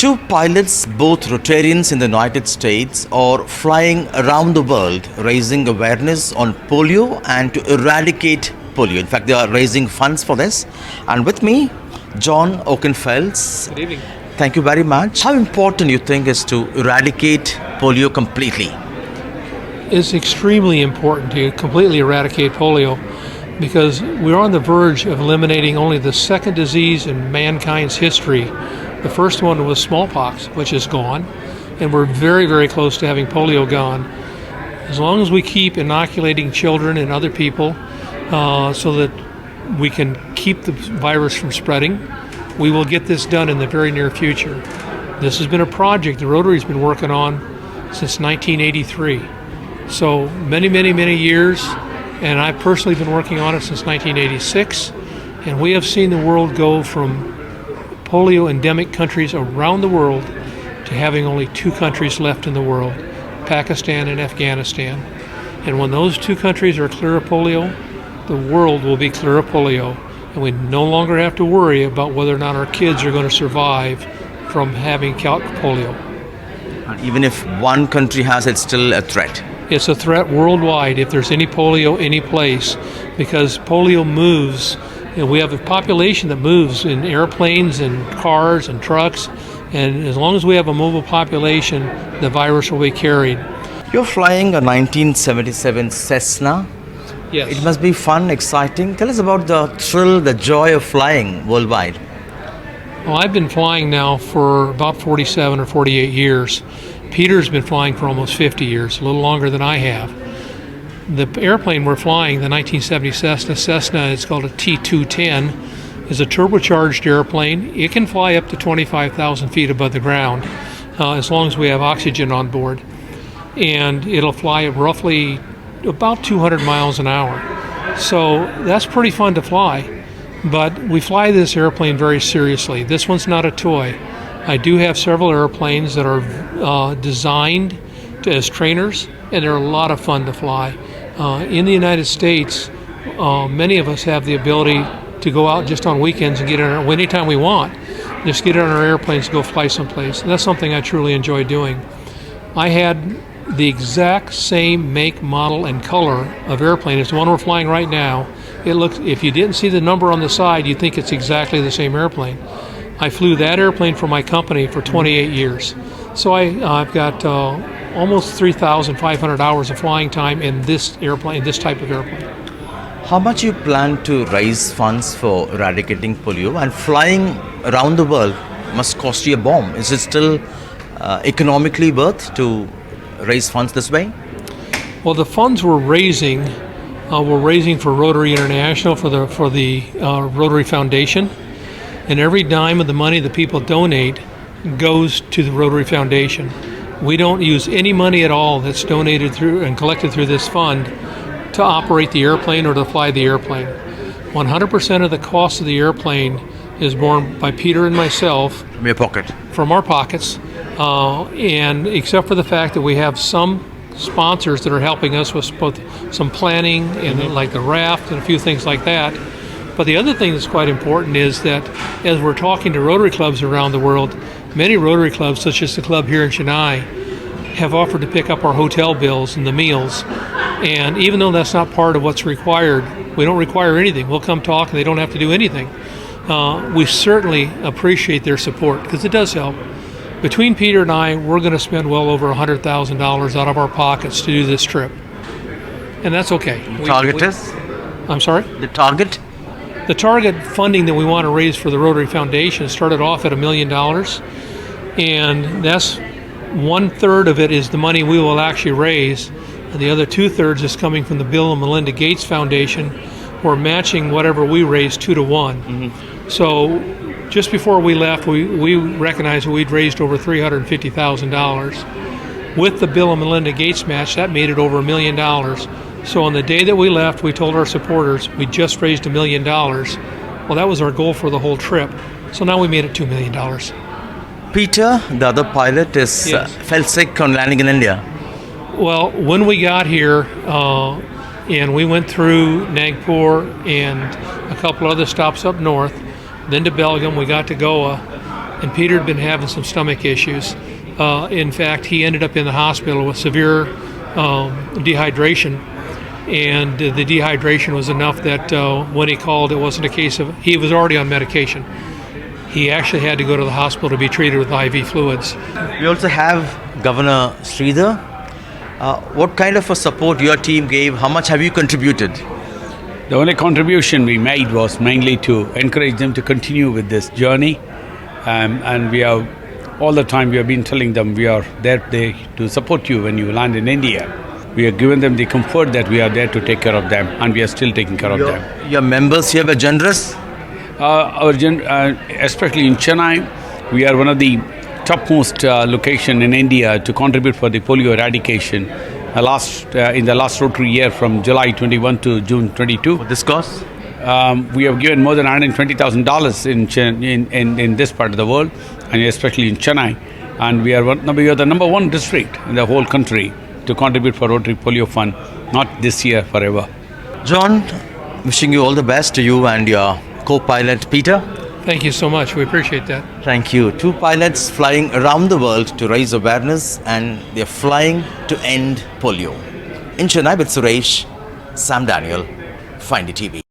Two pilots, both Rotarians in the United States, are flying around the world raising awareness on polio and to eradicate polio. In fact, they are raising funds for this. And with me, John Ockenfels. Good evening. Thank you very much. How important you think is to eradicate polio completely? It's extremely important to completely eradicate polio because we're on the verge of eliminating only the second disease in mankind's history. The first one was smallpox, which is gone, and we're very, very close to having polio gone. As long as we keep inoculating children and other people so that we can keep the virus from spreading, we will get this done in the very near future. This has been a project the Rotary's been working on since 1983. So many years, and I've personally been working on it since 1986, and we have seen the world go from polio endemic countries around the world to having only two countries left in the world, Pakistan and Afghanistan. And when those two countries are clear of polio, the world will be clear of polio, and we no longer have to worry about whether or not our kids are going to survive from having polio. And even if one country has, it's still a threat. It's a threat worldwide if there's any polio any place, because polio moves. We have a population that moves in airplanes and cars and trucks, and as long as we have a mobile population, the virus will be carried. You're flying a 1977 Cessna. Yes. It must be fun, exciting. Tell us about the thrill, the joy of flying worldwide. Well, I've been flying now for about 47 or 48 years. Peter's been flying for almost 50 years, a little longer than I have. The airplane we're flying, the 1970 Cessna, it's called a T-210, is a turbocharged airplane. It can fly up to 25,000 feet above the ground as long as we have oxygen on board. And it'll fly at roughly about 200 miles an hour. So that's pretty fun to fly. But we fly this airplane very seriously. This one's not a toy. I do have several airplanes that are designed as trainers, and they're a lot of fun to fly. In the United States, many of us have the ability to go out just on weekends and get in anytime we want. Just get on our airplanes and go fly someplace. And that's something I truly enjoy doing. I had the exact same make, model, and color of airplane as the one we're flying right now. It looks, if you didn't see the number on the side, you'd think it's exactly the same airplane. I flew that airplane for my company for 28 years. So I've got almost 3,500 hours of flying time in this airplane, this type of airplane. How much you plan to raise funds for eradicating polio? And flying around the world must cost you a bomb. Is it still economically worth to raise funds this way? Well, the funds we're raising for Rotary International, for the Rotary Foundation, and every dime of the money that people donate goes to the Rotary Foundation. We don't use any money at all that's donated through and collected through this fund to operate the airplane or to fly the airplane. 100% of the cost of the airplane is borne by Peter and myself. From your pocket? From our pockets. And except for the fact that we have some sponsors that are helping us with both some planning and like the raft and a few things like that. But the other thing that's quite important is that as we're talking to Rotary clubs around the world, many Rotary clubs, such as the club here in Chennai, have offered to pick up our hotel bills and the meals. And even though that's not part of what's required, we don't require anything. We'll come talk and they don't have to do anything. We certainly appreciate their support because it does help. Between Peter and I, we're going to spend well over $100,000 out of our pockets to do this trip. And that's okay. The target is? I'm sorry? The target? The target funding that we want to raise for the Rotary Foundation started off at $1 million, and that's 1/3 of it is the money we will actually raise, and the other 2/3 is coming from the Bill and Melinda Gates Foundation. We're matching whatever we raise 2 to 1. Mm-hmm. So just before we left, we recognized that we'd raised over $350,000. With the Bill and Melinda Gates match, that made it over $1 million. So on the day that we left, we told our supporters we just raised $1 million. Well, that was our goal for the whole trip. So now we made it $2 million. Peter, the other pilot, fell sick on landing in India. Well, when we got here, and we went through Nagpur and a couple other stops up north, then to Belgium, we got to Goa. and Peter had been having some stomach issues. In fact, he ended up in the hospital with severe dehydration, and the dehydration was enough that when he called, it wasn't a case of, he was already on medication. He actually had to go to the hospital to be treated with IV fluids. We also have Governor Sridhar. What kind of a support your team gave? How much have you contributed? The only contribution we made was mainly to encourage them to continue with this journey. And we are, all the time we have been telling them we are there to support you when you land in India. We have given them the comfort that we are there to take care of them, and we are still taking care of them. Your members here were generous? Especially in Chennai, we are one of the topmost location in India to contribute for the polio eradication. In the last Rotary year, from July 21 to June 22. For this cause? We have given more than $120,000 in this part of the world, and especially in Chennai. And we are the number one district in the whole country to contribute for Rotary Polio Fund, not this year, forever. John, wishing you all the best to you and your co-pilot Peter. Thank you so much. We appreciate that. Thank you. 2 pilots flying around the world to raise awareness, and they're flying to end polio. In Chennai with Suresh, Sam Daniel, Find TV.